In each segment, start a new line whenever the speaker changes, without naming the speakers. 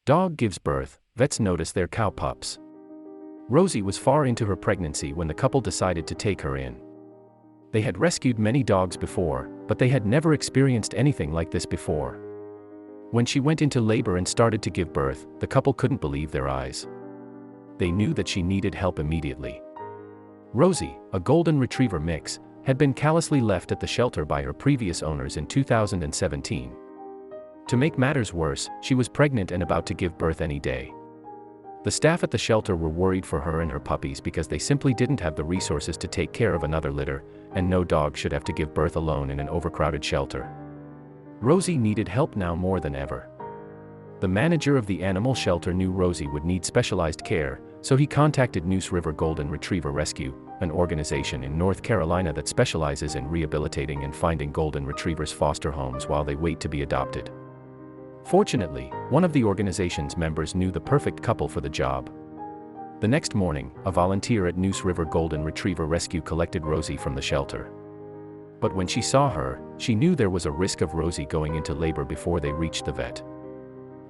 Dog gives birth, vets notice they're cow pups. Rosie was far into her pregnancy when the couple decided to take her in. They had rescued many dogs before, but they had never experienced anything like this before. When she went into labor and started to give birth, the couple couldn't believe their eyes. They knew that she needed help immediately. Rosie, a golden retriever mix, had been callously left at the shelter by her previous owners in 2017. To make matters worse, she was pregnant and about to give birth any day. The staff at the shelter were worried for her and her puppies because they simply didn't have the resources to take care of another litter, and no dog should have to give birth alone in an overcrowded shelter. Rosie needed help now more than ever. The manager of the animal shelter knew Rosie would need specialized care, so he contacted Neuse River Golden Retriever Rescue, an organization in North Carolina that specializes in rehabilitating and finding golden retrievers foster homes while they wait to be adopted. Fortunately, one of the organization's members knew the perfect couple for the job. The next morning, a volunteer at Neuse River Golden Retriever Rescue collected Rosie from the shelter. But when she saw her, she knew there was a risk of Rosie going into labor before they reached the vet.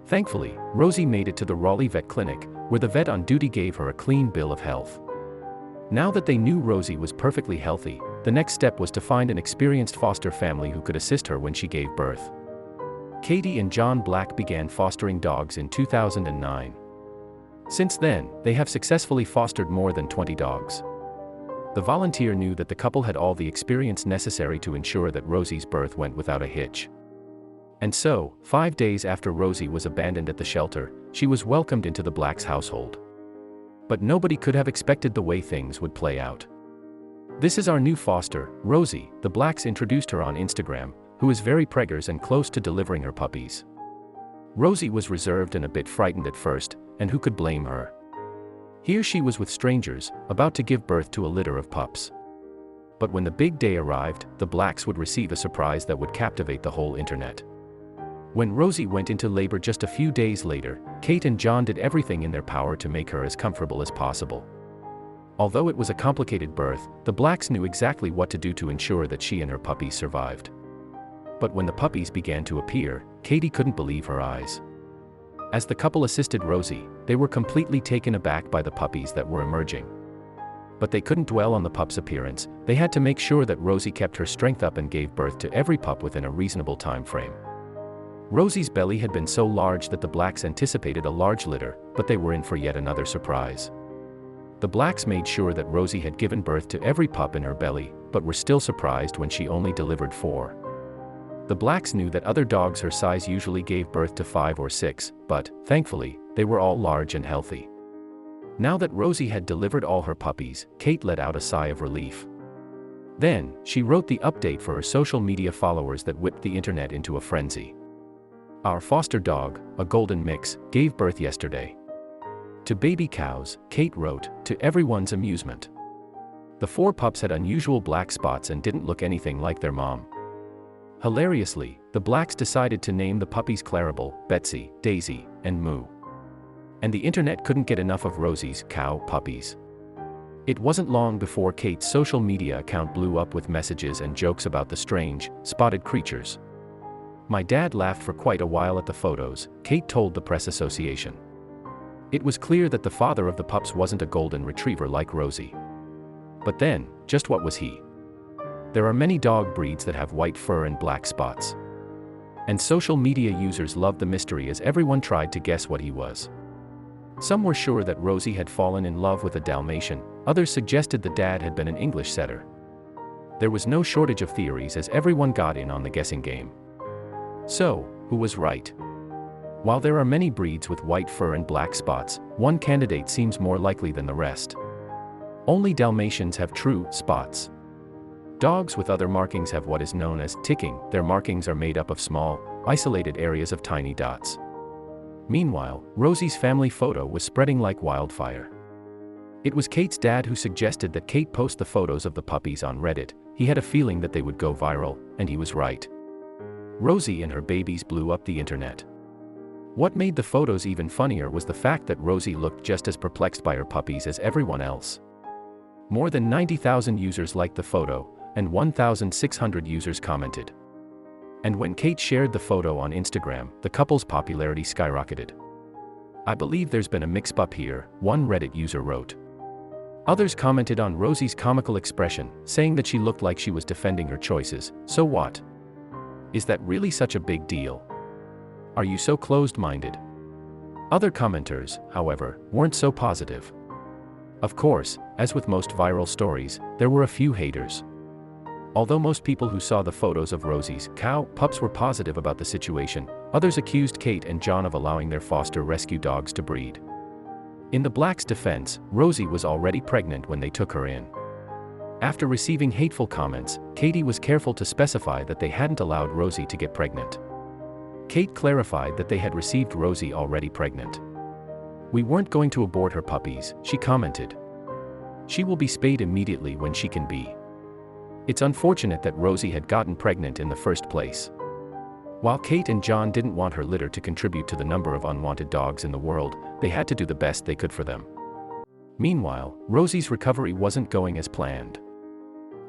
Thankfully, Rosie made it to the Raleigh Vet Clinic, where the vet on duty gave her a clean bill of health. Now that they knew Rosie was perfectly healthy, the next step was to find an experienced foster family who could assist her when she gave birth. Katie and John Black began fostering dogs in 2009. Since then, they have successfully fostered more than 20 dogs. The volunteer knew that the couple had all the experience necessary to ensure that Rosie's birth went without a hitch. And so, 5 days after Rosie was abandoned at the shelter, she was welcomed into the Blacks' household. But nobody could have expected the way things would play out. "This is our new foster, Rosie," the Blacks introduced her on Instagram, who is very preggers and close to delivering her puppies. Rosie was reserved and a bit frightened at first, and who could blame her? Here she was with strangers, about to give birth to a litter of pups. But when the big day arrived, the Blacks would receive a surprise that would captivate the whole internet. When Rosie went into labor just a few days later, Kate and John did everything in their power to make her as comfortable as possible. Although it was a complicated birth, the Blacks knew exactly what to do to ensure that she and her puppies survived. But when the puppies began to appear, Katie couldn't believe her eyes. As the couple assisted Rosie, they were completely taken aback by the puppies that were emerging. But they couldn't dwell on the pup's appearance, they had to make sure that Rosie kept her strength up and gave birth to every pup within a reasonable time frame. Rosie's belly had been so large that the Blacks anticipated a large litter, but they were in for yet another surprise. The Blacks made sure that Rosie had given birth to every pup in her belly, but were still surprised when she only delivered 4. The Blacks knew that other dogs her size usually gave birth to 5 or 6, but, thankfully, they were all large and healthy. Now that Rosie had delivered all her puppies, Kate let out a sigh of relief. Then, she wrote the update for her social media followers that whipped the internet into a frenzy. "Our foster dog, a golden mix, gave birth yesterday. To baby cows," Kate wrote, to everyone's amusement. The 4 pups had unusual black spots and didn't look anything like their mom. Hilariously, the Blacks decided to name the puppies Clarabelle, Betsy, Daisy, and Moo. And the internet couldn't get enough of Rosie's cow puppies. It wasn't long before Kate's social media account blew up with messages and jokes about the strange, spotted creatures. "My dad laughed for quite a while at the photos," Kate told the press association. It was clear that the father of the pups wasn't a golden retriever like Rosie. But then, just what was he? There are many dog breeds that have white fur and black spots. And social media users loved the mystery as everyone tried to guess what he was. Some were sure that Rosie had fallen in love with a Dalmatian, others suggested the dad had been an English setter. There was no shortage of theories as everyone got in on the guessing game. So, who was right? While there are many breeds with white fur and black spots, one candidate seems more likely than the rest. Only Dalmatians have true spots. Dogs with other markings have what is known as ticking. Their markings are made up of small, isolated areas of tiny dots. Meanwhile, Rosie's family photo was spreading like wildfire. It was Kate's dad who suggested that Kate post the photos of the puppies on Reddit. He had a feeling that they would go viral, and he was right. Rosie and her babies blew up the internet. What made the photos even funnier was the fact that Rosie looked just as perplexed by her puppies as everyone else. More than 90,000 users liked the photo, and 1,600 users commented. And when Kate shared the photo on Instagram, the couple's popularity skyrocketed. "I believe there's been a mix-up here," one Reddit user wrote. Others commented on Rosie's comical expression, saying that she looked like she was defending her choices. So what? Is that really such a big deal? Are you so closed-minded? Other commenters, however, weren't so positive. Of course, as with most viral stories, there were a few haters. Although most people who saw the photos of Rosie's pups were positive about the situation, others accused Kate and John of allowing their foster rescue dogs to breed. In the Blacks' defense, Rosie was already pregnant when they took her in. After receiving hateful comments, Katie was careful to specify that they hadn't allowed Rosie to get pregnant. Kate clarified that they had received Rosie already pregnant. "We weren't going to abort her puppies," she commented. "She will be spayed immediately when she can be." It's unfortunate that Rosie had gotten pregnant in the first place. While Kate and John didn't want her litter to contribute to the number of unwanted dogs in the world, they had to do the best they could for them. Meanwhile, Rosie's recovery wasn't going as planned.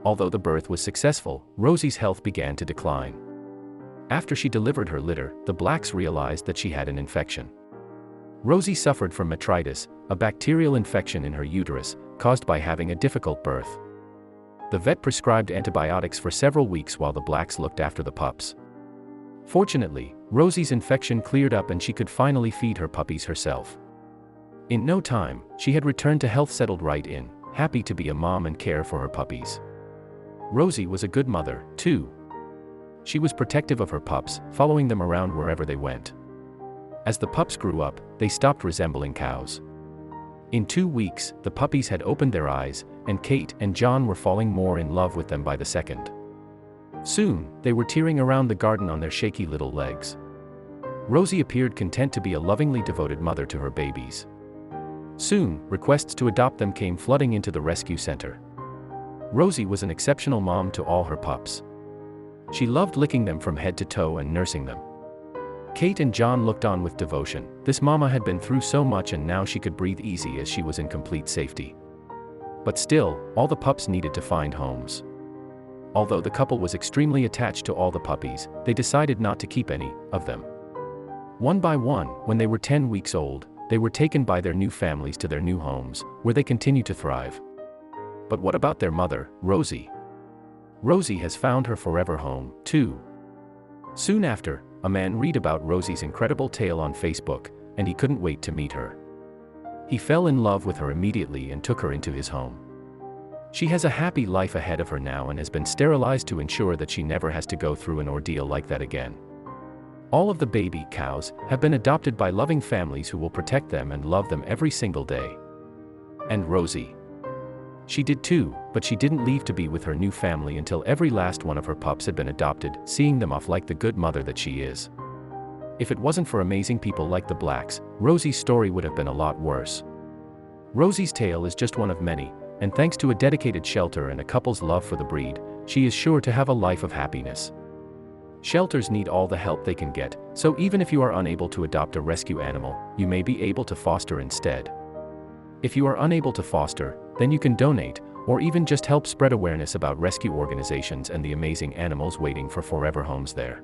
Although the birth was successful, Rosie's health began to decline. After she delivered her litter, the Blacks realized that she had an infection. Rosie suffered from metritis, a bacterial infection in her uterus, caused by having a difficult birth. The vet prescribed antibiotics for several weeks while the Blacks looked after the pups. Fortunately, Rosie's infection cleared up and she could finally feed her puppies herself. In no time, she had returned to health, settled right in, happy to be a mom and care for her puppies. Rosie was a good mother, too. She was protective of her pups, following them around wherever they went. As the pups grew up, they stopped resembling cows. In 2 weeks, the puppies had opened their eyes, and Kate and John were falling more in love with them by the second. Soon, they were tearing around the garden on their shaky little legs. Rosie appeared content to be a lovingly devoted mother to her babies. Soon, requests to adopt them came flooding into the rescue center. Rosie was an exceptional mom to all her pups. She loved licking them from head to toe and nursing them. Kate and John looked on with devotion. This mama had been through so much and now she could breathe easy as she was in complete safety. But still, all the pups needed to find homes. Although the couple was extremely attached to all the puppies, they decided not to keep any of them. One by one, when they were 10 weeks old, they were taken by their new families to their new homes, where they continue to thrive. But what about their mother, Rosie? Rosie has found her forever home, too. Soon after, a man read about Rosie's incredible tale on Facebook, and he couldn't wait to meet her. He fell in love with her immediately and took her into his home. She has a happy life ahead of her now and has been sterilized to ensure that she never has to go through an ordeal like that again. All of the baby cows have been adopted by loving families who will protect them and love them every single day. And Rosie? She did too, but she didn't leave to be with her new family until every last one of her pups had been adopted, seeing them off like the good mother that she is. If it wasn't for amazing people like the Blacks, Rosie's story would have been a lot worse. Rosie's tale is just one of many, and thanks to a dedicated shelter and a couple's love for the breed, she is sure to have a life of happiness. Shelters need all the help they can get, so even if you are unable to adopt a rescue animal, you may be able to foster instead. If you are unable to foster, then you can donate, or even just help spread awareness about rescue organizations and the amazing animals waiting for forever homes there.